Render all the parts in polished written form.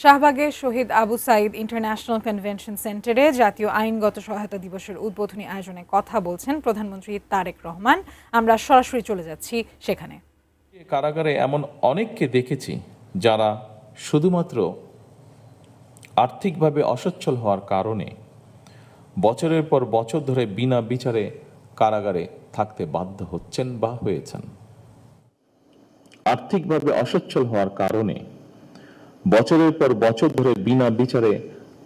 শাহবাগের শহীদ Abu Saeed international convention সেন্টারে জাতীয় আইনগত সহায়তা দিবসের উদ্বোধনী আয়োজনে কথা বলছেন প্রধানমন্ত্রী তারেক রহমান। আমরা সরাসরি চলে যাচ্ছি সেখানে। কারাগারে এমন অনেককে দেখেছি যারা শুধুমাত্র আর্থিকভাবে অসচ্ছল হওয়ার কারণে বছরের পর বছর ধরে বিনা বিচারে কারাগারে থাকতে বাধ্য হচ্ছেন বা হয়েছেন। আর্থিকভাবে অসচ্ছল হওয়ার কারণে বছরের পর বছর ধরে বিনা বিচারে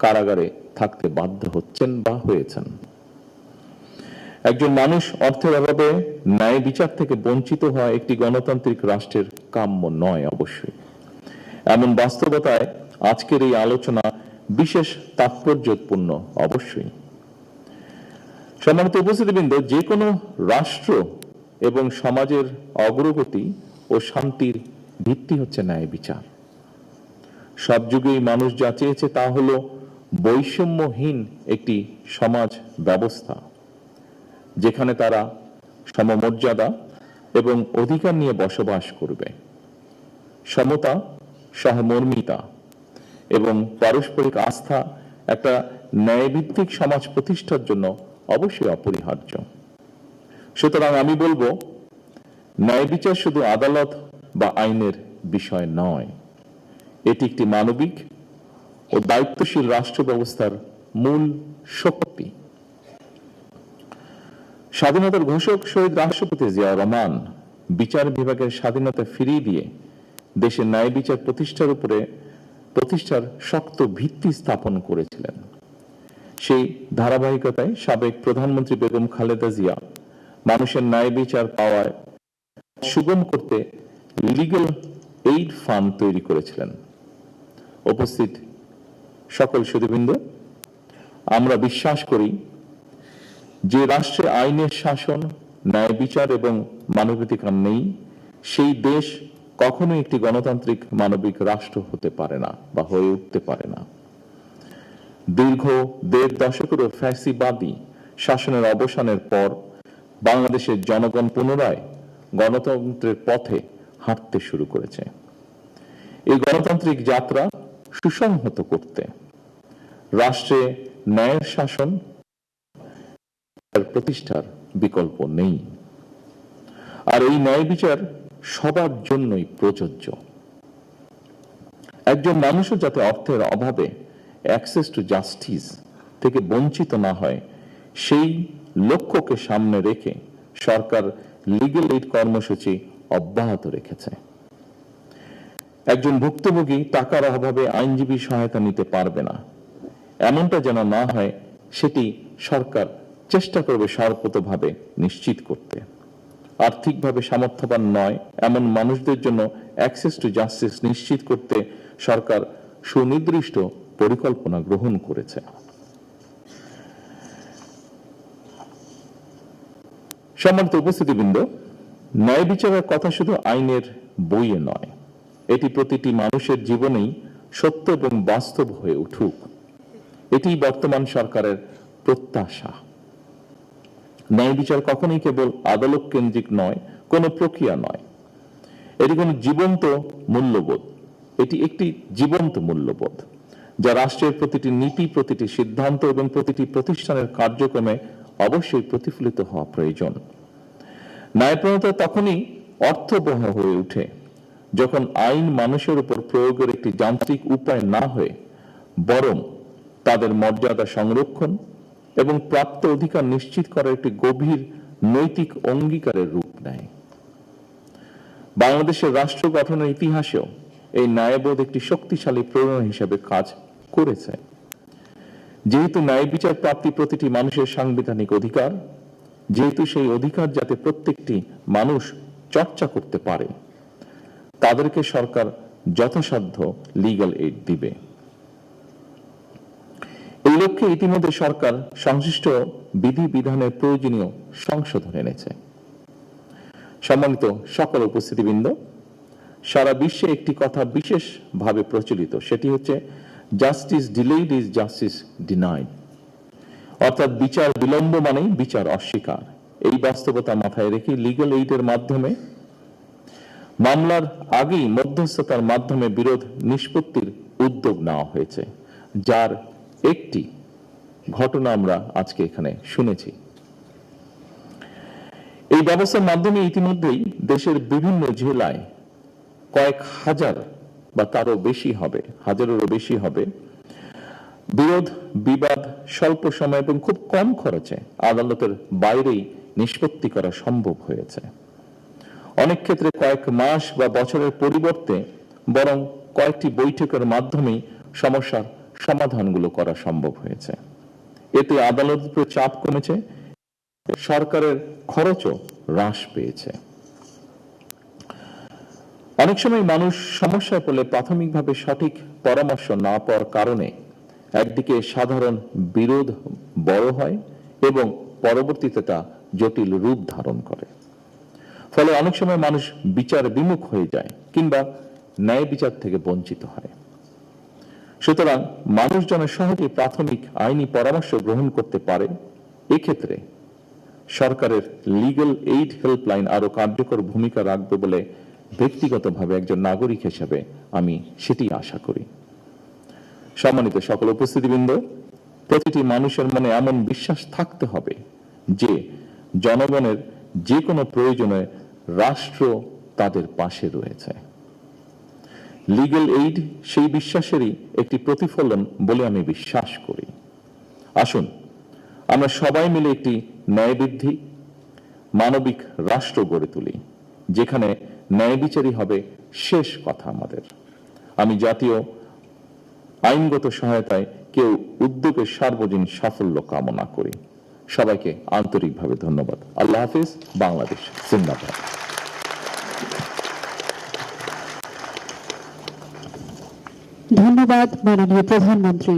কারাগারে থাকতে বাধ্য হচ্ছেন বা হয়েছেন। একজন মানুষ অর্থের অভাবে ন্যায় বিচার থেকে বঞ্চিত হওয়া একটি গণতান্ত্রিক রাষ্ট্রের কাম্য নয়। অবশ্যই এমন বাস্তবতায় আজকের এই আলোচনা বিশেষ তাৎপর্যপূর্ণ। অবশ্যই সম্মানিত উপস্থিতিবৃন্দ, যে কোনো রাষ্ট্র এবং সমাজের অগ্রগতি ও শান্তির ভিত্তি হচ্ছে ন্যায় বিচার। সব যুগেই মানুষ যা চেয়েছে তা হলো বৈষম্যহীন একটি সমাজ ব্যবস্থা, যেখানে তারা সমমর্যাদা এবং অধিকার নিয়ে বসবাস করবে। সমতা, সহমর্মিতা এবং পারস্পরিক আস্থা একটা ন্যায়ভিত্তিক সমাজ প্রতিষ্ঠার জন্য অবশ্যই অপরিহার্য। সুতরাং আমি বলবো, ন্যায় বিচার শুধু আদালত বা আইনের বিষয় নয়, এটি একটি মানবিক ও দায়িত্বশীল রাষ্ট্র ব্যবস্থার মূল শক্তি। স্বাধীনতার ঘোষক শহীদ রাষ্ট্রপতি জিয়াউর রহমান বিচার বিভাগের স্বাধীনতা ফিরিয়ে দিয়ে দেশের ন্যায় বিচার প্রতিষ্ঠার শক্ত ভিত্তি স্থাপন করেছিলেন। সেই ধারাবাহিকতায় সাবেক প্রধানমন্ত্রী বেগম খালেদা জিয়া মানুষের ন্যায় বিচার পাওয়ায় সুগম করতে লিগ্যাল এইড ফান্ড তৈরি করেছিলেন। উপস্থিত সকল সুধীবৃন্দ, আমরা বিশ্বাস করি যে রাষ্ট্রে আইনের শাসন, ন্যায় বিচার এবং মানবাধিকার নেই, সেই দেশ কখনোই একটি গণতান্ত্রিক মানবিক রাষ্ট্র হতে পারে না বা হয়ে উঠতে পারে না। দীর্ঘ ১.৫ দশকেরও ফ্যাসিবাদী শাসনের অবসানের পর বাংলাদেশের জনগণ পুনরায় গণতন্ত্রের পথে হাঁটতে শুরু করেছে। এই গণতান্ত্রিক যাত্রা সুসংহত করতে রাষ্ট্রে ন্যায়ের শাসন প্রতিষ্ঠার বিকল্প নেই। আর এই ন্যায় বিচার সবার জন্যই প্রযোজ্য। একজন মানুষও যাতে অর্থের অভাবে অ্যাক্সেস টু জাস্টিস থেকে বঞ্চিত না হয়, সেই লক্ষ্যকে সামনে রেখে সরকার লিগ্যাল এইড কর্মসূচি অব্যাহত রেখেছে। একজন ভুক্তভোগী টাকার অভাবে আইনজীবী সহায়তা নিতে পারবে না, এমনটা যেন না হয়, সেটি সরকার চেষ্টা করবে সর্বতোভাবে নিশ্চিত করতে। আর্থিকভাবে সামর্থ্যবান নয় এমন মানুষদের জন্য অ্যাক্সেস টু জাস্টিস নিশ্চিত করতে সরকার সুনির্দিষ্ট পরিকল্পনা গ্রহণ করেছে। সম্মানিত উপস্থিতিবৃন্দ, ন্যায় বিচারের কথা শুধু আইনের বইয়ে নয়, এটি প্রতিটি মানুষের জীবনেই সত্য এবং বাস্তব হয়ে উঠুক, এটি বর্তমান সরকারের প্রত্যাশা। ন্যায় বিচার কখনোই কেবল আদালত কেন্দ্রিক নয়, কোনো প্রক্রিয়া নয়, এটি কোনো জীবন্ত মূল্যবোধ। এটি একটি জীবন্ত মূল্যবোধ যা রাষ্ট্রের প্রতিটি নীতি, প্রতিটি সিদ্ধান্ত এবং প্রতিটি প্রতিষ্ঠানের কার্যক্রমে অবশ্যই প্রতিফলিত হওয়া প্রয়োজন। ন্যায়প্রণতা তখনই অর্থবহ হয়ে ওঠে যখন আইন মানুষের উপর প্রয়োগের একটি যান্ত্রিক উপায় না হয়ে বরং তাদের মর্যাদা সংরক্ষণ এবং প্রাপ্ত অধিকার নিশ্চিত করার একটি গভীর নৈতিক অঙ্গীকারের রূপ নেয়। বাংলাদেশের রাষ্ট্র গঠনের ইতিহাসেও এই ন্যায়বোধ একটি শক্তিশালী প্রেরণা হিসেবে কাজ করেছে। যেহেতু ন্যায় বিচার প্রাপ্তি প্রতিটি মানুষের সাংবিধানিক অধিকার, যেহেতু সেই অধিকার যাতে প্রত্যেকটি মানুষ চর্চা করতে পারে, তাদেরকে সরকার যথাসাধ্য লিগ্যাল এইড দিবে। এই লক্ষ্যে ইতিমধ্যে সরকার সংশ্লিষ্ট বিধিবিধানের প্রয়োজনীয় সংশোধন এনেছে। সম্মানিত সকল উপস্থিতিবৃন্দ, সারা বিশ্বে একটি কথা বিশেষভাবে প্রচলিত, সেটি হচ্ছে justice delayed is justice denied, অর্থাৎ বিচার বিলম্ব মানেই বিচার অস্বীকার। এই বাস্তবতা মাথায় রেখে লিগ্যাল এইডের মাধ্যমে মামলার আগেই মধ্যস্থতার মাধ্যমে বিরোধ নিষ্পত্তির উদ্যোগ নেওয়া হয়েছে, যার একটি ঘটনা আমরা আজকে এখানে শুনেছি। এই ব্যবস্থার মাধ্যমে ইতিমধ্যেই দেশের বিভিন্ন জেলায় কয়েক হাজার বা তারও বেশি হবে, হাজারেরও বেশি হবে, বিরোধ বিবাদ স্বল্প সময় এবং খুব কম খরচে আদালতের বাইরেই নিষ্পত্তি করা সম্ভব হয়েছে। অনেক ক্ষেত্রে কয়েক মাস বা বছরের পরিবর্তে বরং কয়েকটি বৈঠকের মাধ্যমেই সমস্যার সমাধানগুলো করা সম্ভব হয়েছে। এতে আদালতের উপর চাপ কমেছে, সরকারের খরচও হ্রাস পেয়েছে। অনেক সময় মানুষ সমস্যায় পড়লে প্রাথমিকভাবে সঠিক পরামর্শ না পাওয়ার কারণে একদিকে সাধারণ বিরোধ বড় হয় এবং পরবর্তীতে তা জটিল রূপ ধারণ করে। ফলে অনেক সময় মানুষ বিচার বিমুখ হয়ে যায় কিংবা ন্যায় বিচার থেকে বঞ্চিত হয়। সুতরাং মানুষ যেন সহজে প্রাথমিক আইনি পরামর্শ গ্রহণ করতে পারে, এক্ষেত্রে সরকারের লিগ্যাল এইড হেল্পলাইন আরো কার্যকর ভূমিকা রাখবে বলে ব্যক্তিগতভাবে একজন নাগরিক হিসেবে আমি সেটি আশা করি। সম্মানিত সকল উপস্থিতিবৃন্দ, প্রতিটি মানুষের মনে এমন বিশ্বাস থাকতে হবে যে জনগণের যে কোনো প্রয়োজনে রাষ্ট্র তাদের পাশে রয়েছে। লিগ্যাল এইড সেই বিশ্বাসেরই একটি প্রতিফলন বলে আমি বিশ্বাস করি। আসুন আমরা সবাই মিলে একটি ন্যায়বৃদ্ধি মানবিক রাষ্ট্র গড়ে তুলি, যেখানে ন্যায় বিচারই হবে শেষ কথা আমাদের। আমি জাতীয় আইনগত সহায়তায় কেউ উদ্যোগের সার্বজনীন সাফল্য কামনা করি। সবাইকে আন্তরিকভাবে ধন্যবাদ। আল্লাহ হাফিজ। বাংলাদেশ জিন্দাবাদ। ধন্যবাদ মাননীয় প্রধানমন্ত্রী।